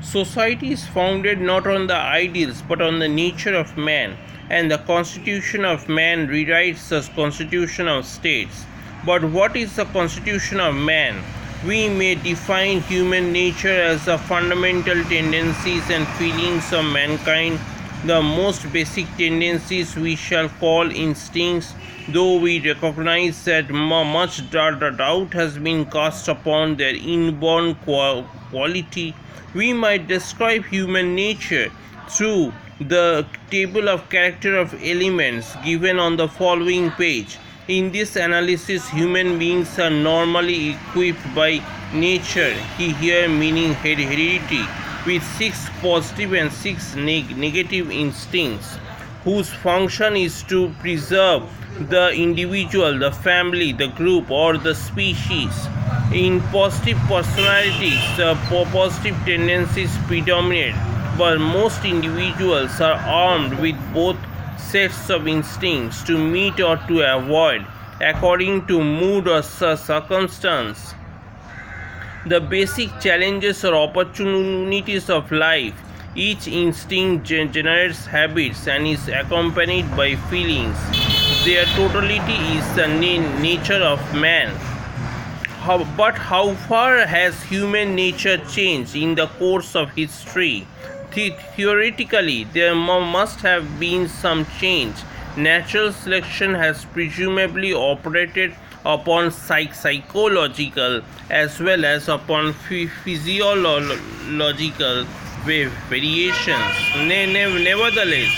Society is founded not on the ideals but on the nature of man, and the constitution of man rewrites the constitution of states. But what is the constitution of man? We may define human nature as the fundamental tendencies and feelings of mankind. The most basic tendencies we shall call instincts, though we recognize that much doubt has been cast upon their inborn quality. We might describe human nature through the table of character of elements given on the following page. In this analysis, human beings are normally equipped by nature, here meaning heredity, with 6 positive and 6 negative instincts, whose function is to preserve the individual, the family, the group, or the species. In positive personalities, the positive tendencies predominate, but most individuals are armed with both sets of instincts to meet or to avoid, according to mood or circumstance, the basic challenges or opportunities of life. Each instinct generates habits and is accompanied by feelings. Their totality is the nature of man. But how far has human nature changed in the course of history? Theoretically, there must have been some change. Natural selection has presumably operated upon psychological as well as upon physiological variations. Nevertheless,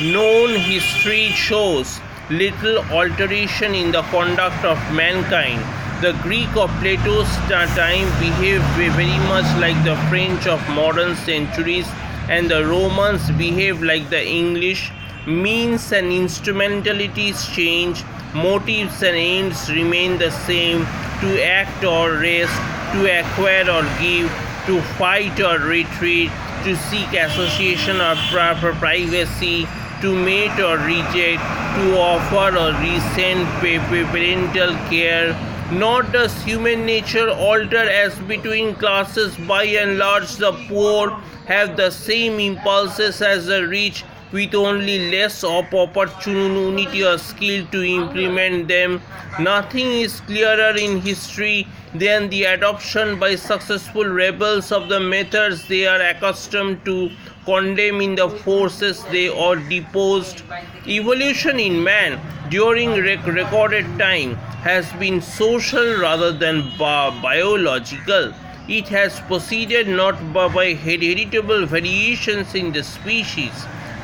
known history shows little alteration in the conduct of mankind. The Greek of Plato's time behaved very much like the French of modern centuries, and the Romans behaved like the English. Means and instrumentalities change, motives and aims remain the same: to act or rest, to acquire or give, to fight or retreat, to seek association or privacy, to mate or reject, to offer or resent parental care. Nor does human nature alter as between classes. By and large, the poor have the same impulses as the rich, with only less of opportunity or skill to implement them. Nothing is clearer in history than the adoption by successful rebels of the methods they are accustomed to condemn in the forces they are deposed. Evolution in man during recorded time has been social rather than biological. It has proceeded not by heritable variations in the species,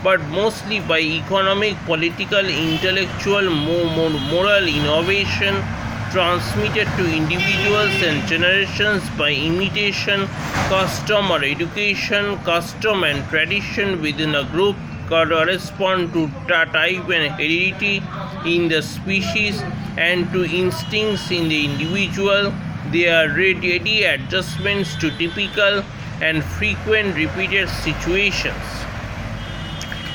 but mostly by economic, political, intellectual, moral innovation transmitted to individuals and generations by imitation, custom or education. Custom and tradition within a group correspond to type and heredity in the species and to instincts in the individual. They are ready adjustments to typical and frequent repeated situations.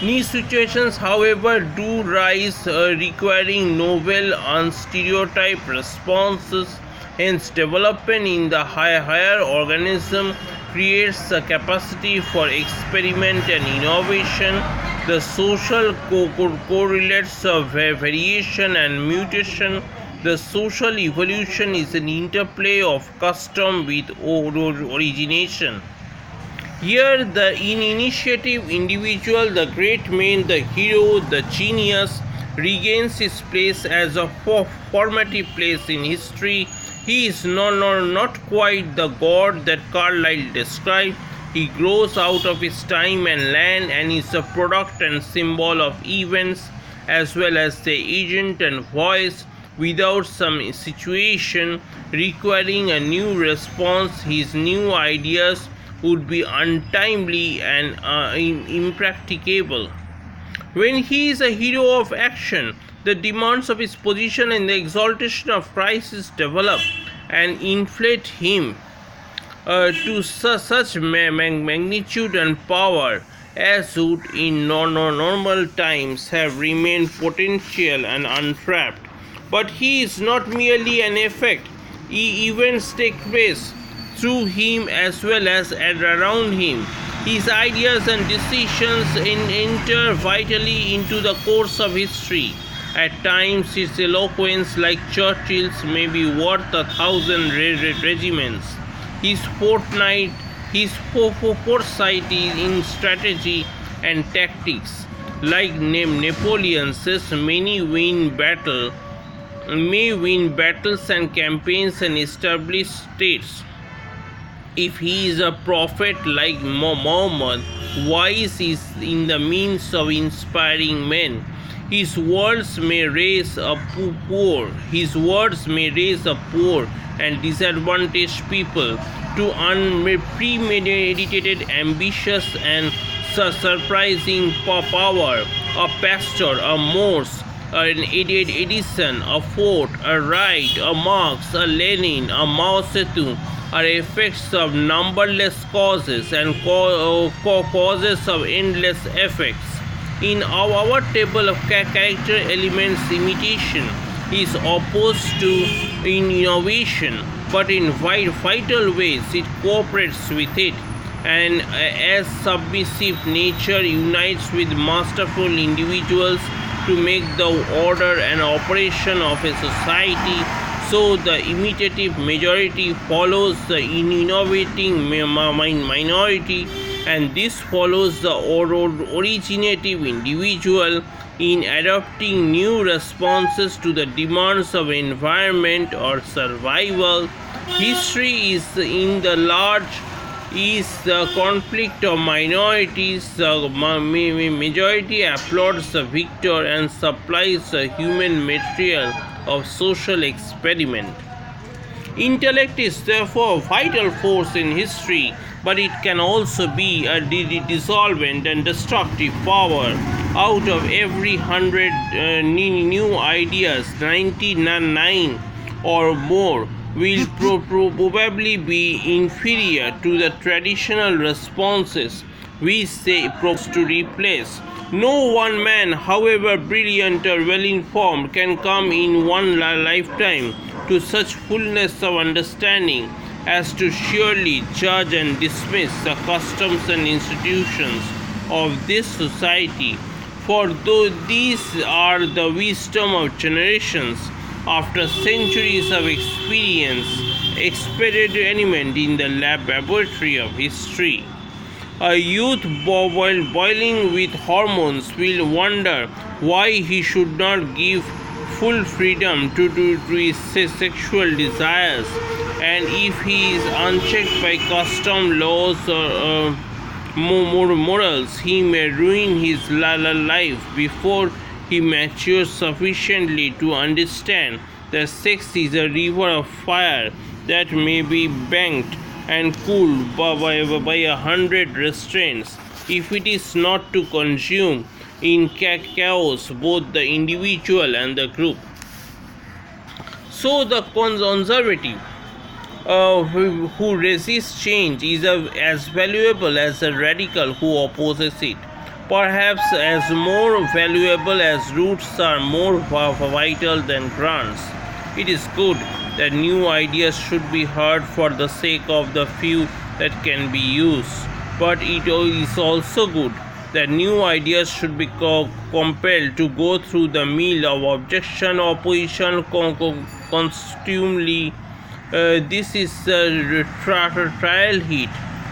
New situations, however, do rise, requiring novel, unstereotyped responses. Hence, development in the higher organism creates a capacity for experiment and innovation. The social correlates of variation and mutation. The social evolution is an interplay of custom with origination. Here, the initiative individual, the great man, the hero, the genius, regains his place as a formative place in history. He is not quite the god that Carlyle described. He grows out of his time and land and is a product and symbol of events, as well as the agent and voice. Without some situation requiring a new response, his new ideas would be untimely and impracticable. When he is a hero of action, the demands of his position and the exaltation of Christ develop and inflate him to such magnitude and power as would in normal times have remained potential and untrapped. But he is not merely an effect. Events take place through him as well as around him. His ideas and decisions enter vitally into the course of history. At times, his eloquence, like Churchill's, may be worth 1,000 regiments. His foresight in strategy and tactics, like Napoleon's, may win battles and campaigns and establish states. If he is a prophet like Muhammad, wise is in the means of inspiring men. His words may raise a poor and disadvantaged people to unpremeditated, ambitious, and surprising power. A Pasteur, a Morse, an Edison, a Ford, a Wright, a Marx, a Lenin, a Mao Zedong are effects of numberless causes and causes of endless effects. In our table of character elements, imitation is opposed to innovation, but in vital ways it cooperates with it, and as submissive nature unites with masterful individuals to make the order and operation of a society, so the imitative majority follows the innovating minority, and this follows the originative individual in adopting new responses to the demands of environment or survival. History is the conflict of minorities. The majority applauds the victor and supplies the human material of social experiment. Intellect is therefore a vital force in history, but it can also be a dissolvent and destructive power. Out of every 100 new ideas, 99 or more will probably be inferior to the traditional responses we say propose to replace. No one man, however brilliant or well-informed, can come in one lifetime to such fullness of understanding as to surely judge and dismiss the customs and institutions of this society. For though these are the wisdom of generations, after centuries of experience, experiment in the laboratory of history, a youth boiling with hormones will wonder why he should not give full freedom to his sexual desires, and if he is unchecked by custom, laws, or morals, he may ruin his life before he matures sufficiently to understand that sex is a river of fire that may be banked and cooled by 100 restraints if it is not to consume in chaos both the individual and the group. So the conservative who resists change is as valuable as the radical who opposes it, perhaps as more valuable as roots are more vital than grants. It is good that new ideas should be heard for the sake of the few that can be used, but it is also good that new ideas should be compelled to go through the mill of objection, opposition, constantly. This is a trial heat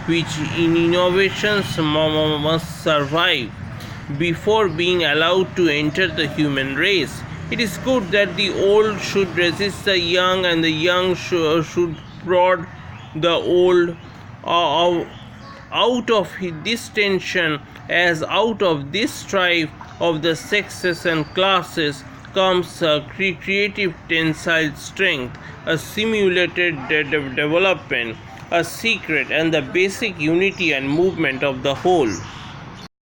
which in innovations must survive before being allowed to enter the human race. It is good that the old should resist the young, and the young should prod the old out of this tension, as out of this strife of the sexes and classes comes a creative tensile strength, a simulated development, a secret and the basic unity and movement of the whole.